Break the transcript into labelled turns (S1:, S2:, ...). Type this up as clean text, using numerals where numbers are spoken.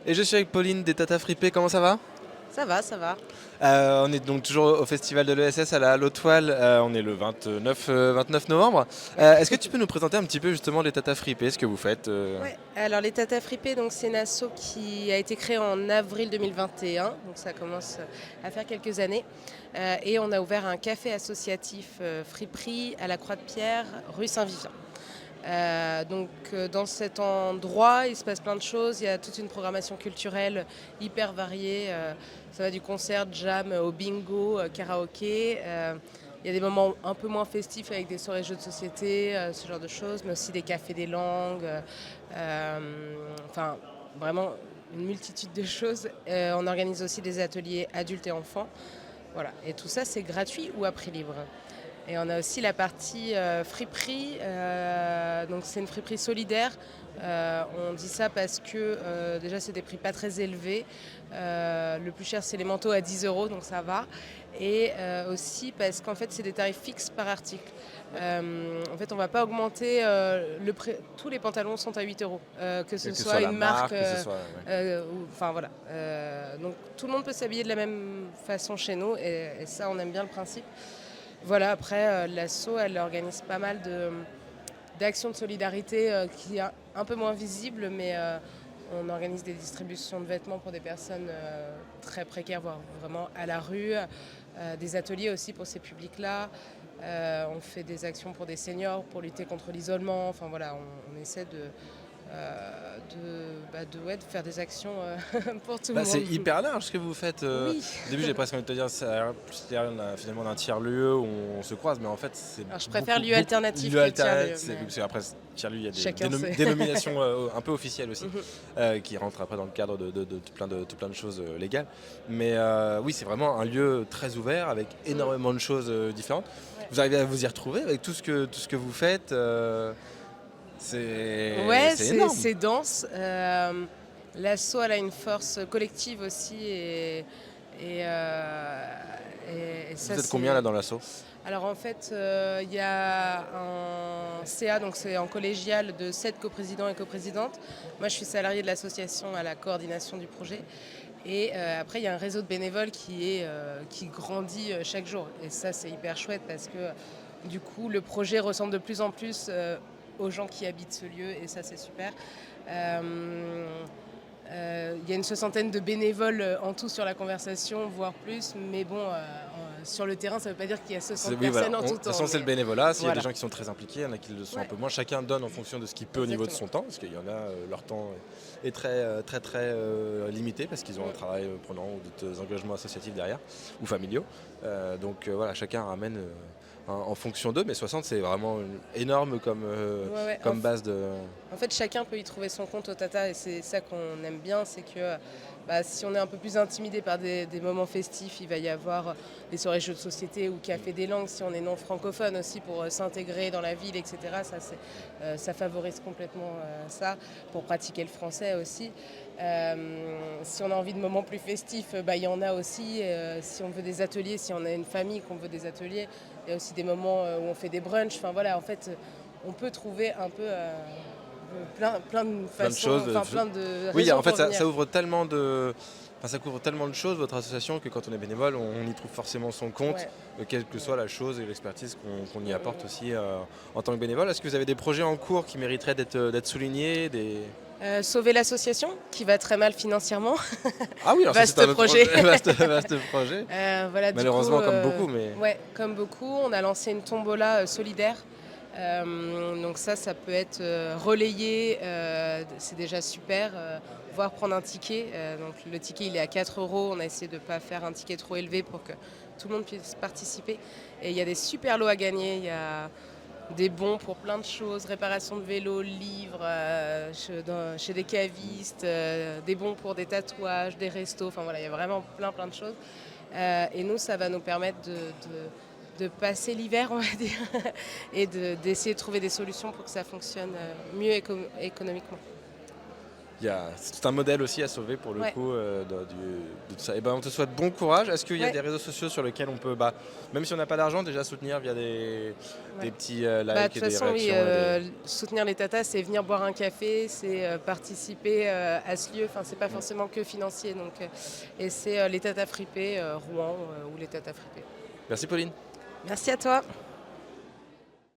S1: Et je suis avec Pauline des Tata Fripées, comment ça va?
S2: Ça va, ça va.
S1: On est donc toujours au festival de l'ESS à la Halle aux Toiles, on est le 29 novembre.
S2: Ouais.
S1: Est-ce que tu peux nous présenter un petit peu justement les Tata Fripées, ce que vous faites
S2: Ouais. Alors les Tata Fripées, donc c'est une asso qui a été créée en avril 2021, donc ça commence à faire quelques années. Et on a ouvert un café associatif friperie à la Croix-de-Pierre, rue Saint-Vivien. Dans cet endroit, il se passe plein de choses. Il y a toute une programmation culturelle hyper variée. Ça va du concert, jam au bingo, karaoké. Il y a des moments un peu moins festifs avec des soirées jeux de société, ce genre de choses, mais aussi des cafés des langues. Enfin, vraiment une multitude de choses. On organise aussi des ateliers adultes et enfants. Voilà. Et tout ça, c'est gratuit ou à prix libre. Et on a aussi la partie friperie. Donc c'est une friperie solidaire. On dit ça parce que déjà c'est des prix pas très élevés. Le plus cher c'est les manteaux à 10 euros, donc ça va. Et aussi parce qu'en fait c'est des tarifs fixes par article. En fait on va pas augmenter le prix. Tous les pantalons sont à 8 euros. Que ce
S1: quelle que
S2: soit
S1: soit la
S2: une marque.
S1: marque, que ce soit... ouais.
S2: Enfin voilà. Donc tout le monde peut s'habiller de la même façon chez nous et ça on aime bien le principe. Voilà, après, l'asso, elle organise pas mal d'actions de solidarité qui est un peu moins visibles, mais on organise des distributions de vêtements pour des personnes très précaires, voire vraiment à la rue, des ateliers aussi pour ces publics-là. On fait des actions pour des seniors, pour lutter contre l'isolement. Enfin voilà, on essaie de faire des actions pour tout le
S1: Bah, c'est
S2: monde.
S1: hyper large ce que vous faites.
S2: Oui.
S1: Au début j'ai presque envie de te dire finalement d'un tiers-lieu où on se croise, mais en fait c'est
S2: Alors je préfère lieu
S1: beaucoup
S2: alternatif
S1: lieu
S2: que tiers-lieu.
S1: alternatif, parce qu'après tiers-lieu il y a
S2: Chacun sait.
S1: des dénominations un peu officielles aussi,
S2: Mhm.
S1: qui rentrent après dans le cadre de tout plein de choses légales. Mais oui, c'est vraiment un lieu très ouvert avec énormément de choses différentes.
S2: Ouais.
S1: Vous arrivez à vous y retrouver avec tout ce que vous faites,
S2: Ouais,
S1: c'est énorme.
S2: c'est dense. L'asso, elle a une force collective aussi. Et, euh, et ça,
S1: Vous êtes combien là
S2: c'est.
S1: dans l'assaut?
S2: Alors en fait, il y a un CA, donc c'est en collégial de 7 coprésidents et coprésidentes. Moi, je suis salariée de l'association à la coordination du projet. Et après, il y a un réseau de bénévoles qui grandit chaque jour. Et ça, c'est hyper chouette parce que du coup, le projet ressemble de plus en plus aux gens qui habitent ce lieu. Et ça, c'est super. Euh, il y a une soixantaine de bénévoles en tout sur la conversation, voire plus. Mais bon, sur le terrain, ça ne veut pas dire qu'il y a 60
S1: Oui, voilà.
S2: personnes en
S1: De
S2: tout
S1: toute
S2: temps.
S1: façon, c'est le
S2: Mais
S1: bénévolat. S'il y a des
S2: voilà.
S1: gens qui sont très impliqués, il y en a qui le sont un
S2: Ouais,
S1: peu moins. Chacun donne en fonction de ce qu'il peut au niveau de
S2: exactement.
S1: son temps, parce qu'il y en a, leur temps est très limité, parce qu'ils ont un travail prenant ou d'autres engagements associatifs derrière, ou familiaux. Voilà, chacun ramène en fonction d'eux, mais 60, c'est vraiment énorme
S2: Ouais, ouais.
S1: comme base de...
S2: En fait, chacun peut y trouver son compte au Tata et c'est ça qu'on aime bien, c'est que si on est un peu plus intimidé par des moments festifs, il va y avoir des soirées jeux de société ou café des langues si on est non francophone aussi pour s'intégrer dans la ville, etc. Ça favorise complètement ça, pour pratiquer le français aussi. Si on a envie de moments plus festifs, il y en a aussi. Si on veut des ateliers, si on a une famille qu'on veut des ateliers, il y a aussi des moments où on fait des brunchs. Enfin voilà, en fait, on peut trouver un peu plein de
S1: plein de
S2: façons,
S1: choses.
S2: enfin plein de
S1: Oui,
S2: raisons
S1: en fait,
S2: pour venir.
S1: ça ouvre tellement de... Enfin, ça couvre tellement de choses, votre association, que quand on est bénévole, on y trouve forcément son compte,
S2: Ouais.
S1: quelle que
S2: Ouais.
S1: soit la chose et l'expertise qu'on y apporte
S2: Mm.
S1: aussi en tant que bénévole. Est-ce que vous avez des projets en cours qui mériteraient d'être soulignés
S2: Sauver l'association, qui va très mal financièrement.
S1: Ah oui, alors ça c'est
S2: Vaste
S1: un autre
S2: projet.
S1: projet, vaste projet.
S2: Voilà, du coup,
S1: Malheureusement comme beaucoup, mais...
S2: ouais, comme beaucoup, on a lancé une tombola solidaire. Donc ça peut être relayé, c'est déjà super, voire prendre un ticket. Donc le ticket il est à 4 euros, on a essayé de ne pas faire un ticket trop élevé pour que tout le monde puisse participer. Et il y a des super lots à gagner, il y a des bons pour plein de choses, réparation de vélo, livres, chez des cavistes, des bons pour des tatouages, des restos, enfin voilà, il y a vraiment plein de choses. Et nous, ça va nous permettre de passer l'hiver, on va dire, et d'essayer de trouver des solutions pour que ça fonctionne mieux économiquement.
S1: c'est tout un modèle aussi à sauver pour le
S2: Ouais.
S1: coup de tout ça. Et ben, on te souhaite bon courage. Est-ce qu'il y a
S2: Ouais.
S1: des réseaux sociaux sur lesquels on peut, même si on n'a pas d'argent, déjà soutenir via des
S2: Ouais.
S1: petits
S2: De
S1: likes
S2: toute
S1: et des
S2: façon, oui,
S1: réactions
S2: soutenir les tatas, c'est venir boire un café, c'est participer à ce lieu. Enfin, c'est pas forcément que financier. Donc, et c'est les tatas fripées, Rouen ou les tatas fripées.
S1: Merci Pauline.
S2: Merci à toi.